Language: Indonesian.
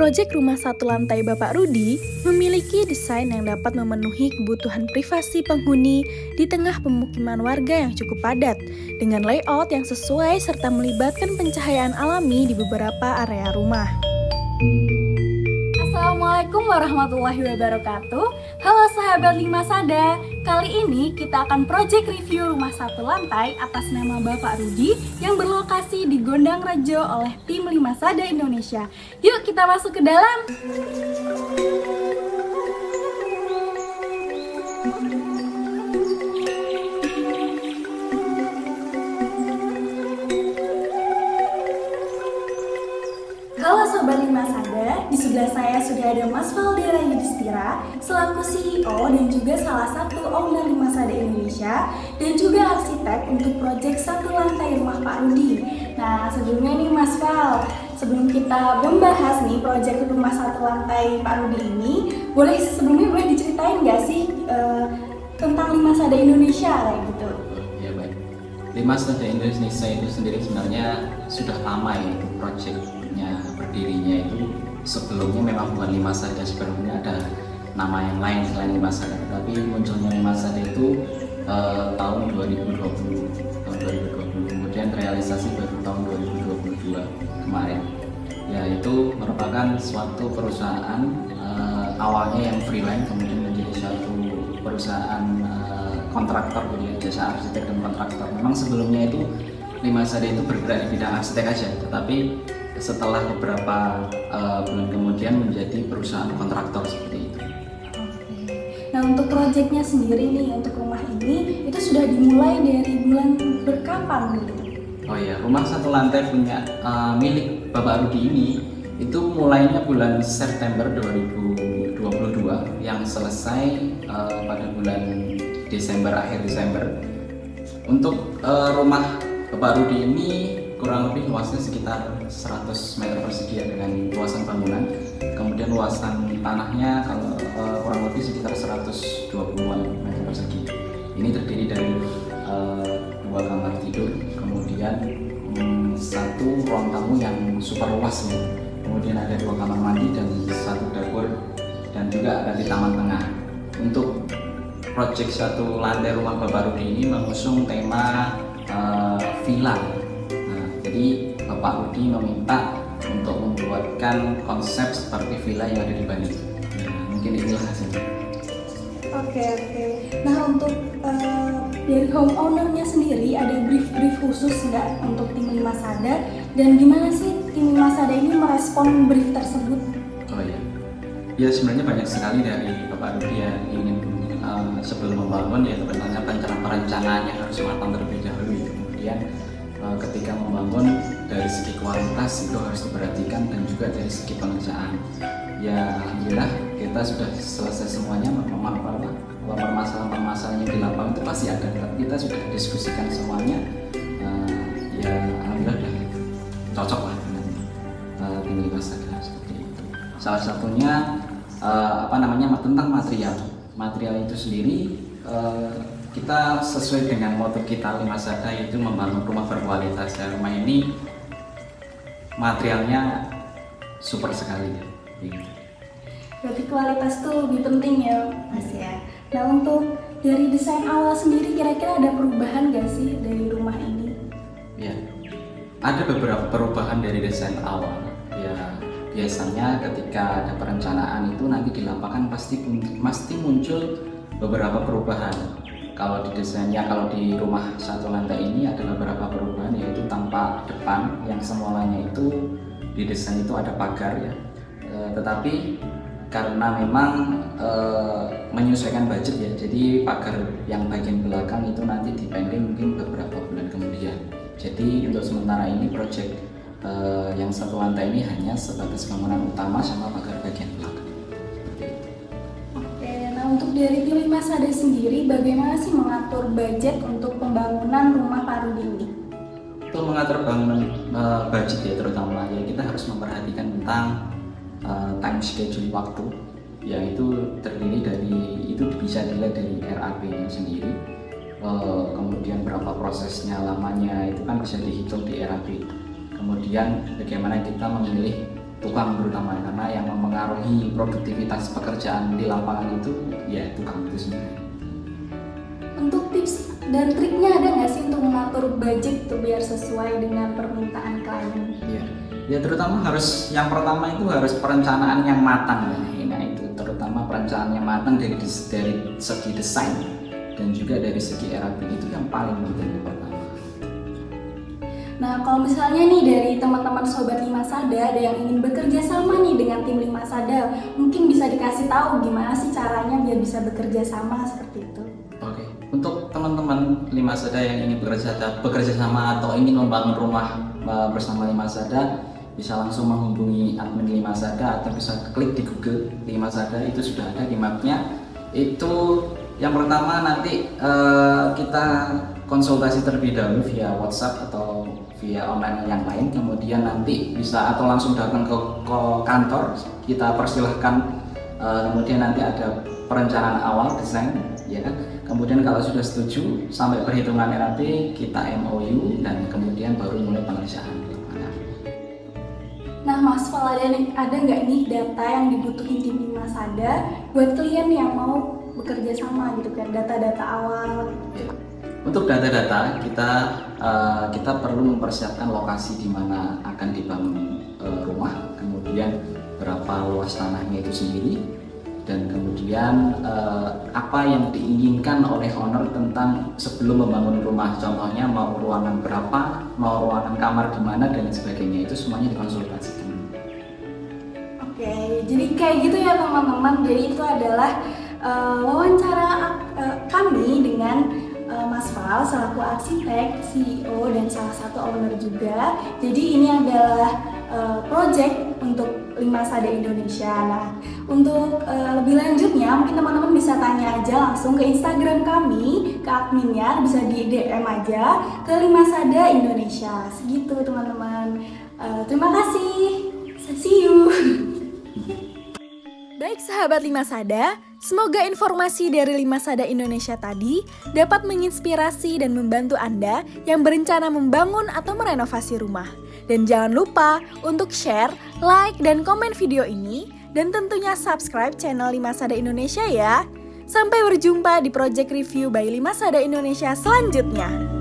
Proyek rumah satu lantai Bapak Rudi memiliki desain yang dapat memenuhi kebutuhan privasi penghuni di tengah pemukiman warga yang cukup padat, dengan layout yang sesuai serta melibatkan pencahayaan alami di beberapa area rumah. Assalamualaikum warahmatullahi wabarakatuh. Halo sahabat Lima Sada. Kali ini kita akan project review rumah satu lantai atas nama Bapak Rudi yang berlokasi di Gondang Rejo oleh tim Lima Sada Indonesia. Yuk kita masuk ke dalam. Halo Sobat Lima Sada, di sebelah saya sudah ada Mas Valdera Yudhistira selaku CEO dan juga salah satu owner Lima Sada Indonesia dan juga arsitek untuk proyek satu lantai rumah Pak Rudi. Nah sebelumnya nih Mas Val, sebelum kita membahas nih proyek rumah satu lantai Pak Rudi ini, sebelumnya boleh diceritain nggak sih tentang Lima Sada Indonesia kayak gitu? Ya baik, Lima Sada Indonesia itu sendiri sebenarnya sudah lama ya itu proyeknya berdirinya itu. Sebelumnya memang bukan Lima Sada, sebelumnya ada nama yang lain selain Lima Sada, tapi munculnya Lima Sada itu tahun 2020, kemudian realisasi baru tahun 2022 kemarin. Ya itu merupakan suatu perusahaan awalnya yang freelance kemudian menjadi suatu perusahaan kontraktor, jadi jasa arsitek dan kontraktor. Memang sebelumnya itu Lima Sada itu bergerak di bidang arsitek aja, tetapi setelah beberapa bulan kemudian menjadi perusahaan kontraktor seperti itu. Nah untuk proyeknya sendiri nih, untuk rumah ini itu sudah dimulai dari bulan berkapan gitu? Oh iya, rumah satu lantai punya milik Bapak Rudi ini itu mulainya bulan September 2022 yang selesai pada bulan Desember, akhir Desember. Untuk rumah Bapak Rudi ini kurang lebih luasnya sekitar 100 meter persegi dengan luasan bangunan, kemudian luasan tanahnya kalau kurang lebih sekitar 120-an meter persegi. Ini terdiri dari 2 kamar tidur, kemudian satu ruang tamu yang super luas ya. Kemudian ada 2 kamar mandi dan 1 dapur dan juga ada di taman tengah. Untuk proyek satu lantai rumah Bapak Rudi ini mengusung tema villa. Jadi Bapak Rudi meminta untuk membuatkan konsep seperti villa yang ada di Bali. Nah, mungkin inilah hasilnya. Oke. Nah untuk dari homeownernya sendiri ada brief khusus nggak untuk tim Lima Sada, dan gimana sih tim Lima Sada ini merespon brief tersebut? Oh iya, ya sebenarnya banyak sekali dari Bapak Rudi yang ingin sebelum membangun ya sebenarnya perencanaannya harus matang terlebih dahulu. Kemudian ketika membangun dari segi kualitas itu harus diperhatikan dan juga dari segi pengerjaan. Ya alhamdulillah kita sudah selesai semuanya. Permasalahan-permasalahan yang di lapangan itu pasti ada, tapi kita sudah diskusikan semuanya. Ya alhamdulillah sudah cocok lah dengan tim Lima Sada seperti itu. Salah satunya tentang material itu sendiri. Kita sesuai dengan moto kita Lima Sada, yaitu membangun rumah berkualitas. Dan rumah ini materialnya super sekali gitu. Berarti kualitas tuh lebih penting ya Mas ya. Nah untuk dari desain awal sendiri kira-kira ada perubahan gak sih dari rumah ini? Ya, ada beberapa perubahan dari desain awal. Ya biasanya ketika ada perencanaan itu nanti di lapangan pasti muncul beberapa perubahan. Kalau di rumah satu lantai ini ada beberapa perubahan, yaitu tampak depan yang semulanya itu di desain itu ada pagar ya, tetapi karena memang menyesuaikan budget ya, jadi pagar yang bagian belakang itu nanti dipending mungkin beberapa bulan kemudian. Jadi untuk sementara ini proyek yang satu lantai ini hanya sebatas bangunan utama sama pagar bagian belakang. Untuk dari tim Lima Sada sendiri, bagaimana sih mengatur budget untuk pembangunan rumah Pak Rudi ini? Untuk mengatur bangunan budget ya terutama ya kita harus memperhatikan tentang time schedule waktu, yaitu terdiri dari itu bisa dilihat dari RAP-nya sendiri. Kemudian berapa prosesnya lamanya itu kan bisa dihitung di RAP. Kemudian bagaimana kita memilih tukang terutama, karena yang mempengaruhi produktivitas pekerjaan di lapangan itu ya tukang itu sendiri. Untuk tips dan triknya ada nggak sih untuk mengatur budget tuh biar sesuai dengan permintaan klien? Ya terutama yang pertama itu harus perencanaan yang matang ya. Nah itu terutama perencanaan yang matang dari segi desain dan juga dari segi rating, itu yang paling penting yang pertama. Nah, kalau misalnya nih dari teman-teman Sobat Limasada ada yang ingin bekerja sama nih dengan tim Limasada, mungkin bisa dikasih tahu gimana sih caranya biar bisa bekerja sama seperti itu. Oke, untuk teman-teman Limasada yang ingin bekerja sama atau ingin membangun rumah bersama Limasada, bisa langsung menghubungi admin Limasada atau bisa klik di Google Limasada, itu sudah ada di mapnya. Itu yang pertama nanti kita konsultasi terlebih dahulu via WhatsApp atau via online yang lain, kemudian nanti bisa atau langsung datang ke kantor, kita persilahkan, kemudian nanti ada perencanaan awal desain, ya kan. Kemudian kalau sudah setuju sampai perhitungannya nanti kita MOU dan kemudian baru mulai pengerjaan. Nah, Mas Val, ada nggak nih data yang dibutuhin tim Limasada buat klien yang mau bekerja sama gitu kan, data-data awal? Ya. Untuk data-data kita perlu mempersiapkan lokasi di mana akan dibangun rumah, kemudian berapa luas tanahnya itu sendiri, dan kemudian apa yang diinginkan oleh owner tentang sebelum membangun rumah. Contohnya mau ruangan berapa, mau ruangan kamar di mana dan sebagainya, itu semuanya dikonsultasikan. Oke, jadi kayak gitu ya teman-teman. Jadi itu adalah wawancara kami dengan Mas Val selaku arsitek, CEO dan salah satu owner juga. Jadi ini adalah project untuk Limasada Indonesia. Nah, untuk lebih lanjutnya mungkin teman-teman bisa tanya aja langsung ke Instagram kami, ke adminnya, bisa di DM aja ke Limasada Indonesia. Segitu teman-teman. Terima kasih. See you. Baik sahabat Limasada, semoga informasi dari Limasada Indonesia tadi dapat menginspirasi dan membantu Anda yang berencana membangun atau merenovasi rumah. Dan jangan lupa untuk share, like, dan komen video ini, dan tentunya subscribe channel Limasada Indonesia ya. Sampai berjumpa di Project Review by Limasada Indonesia selanjutnya.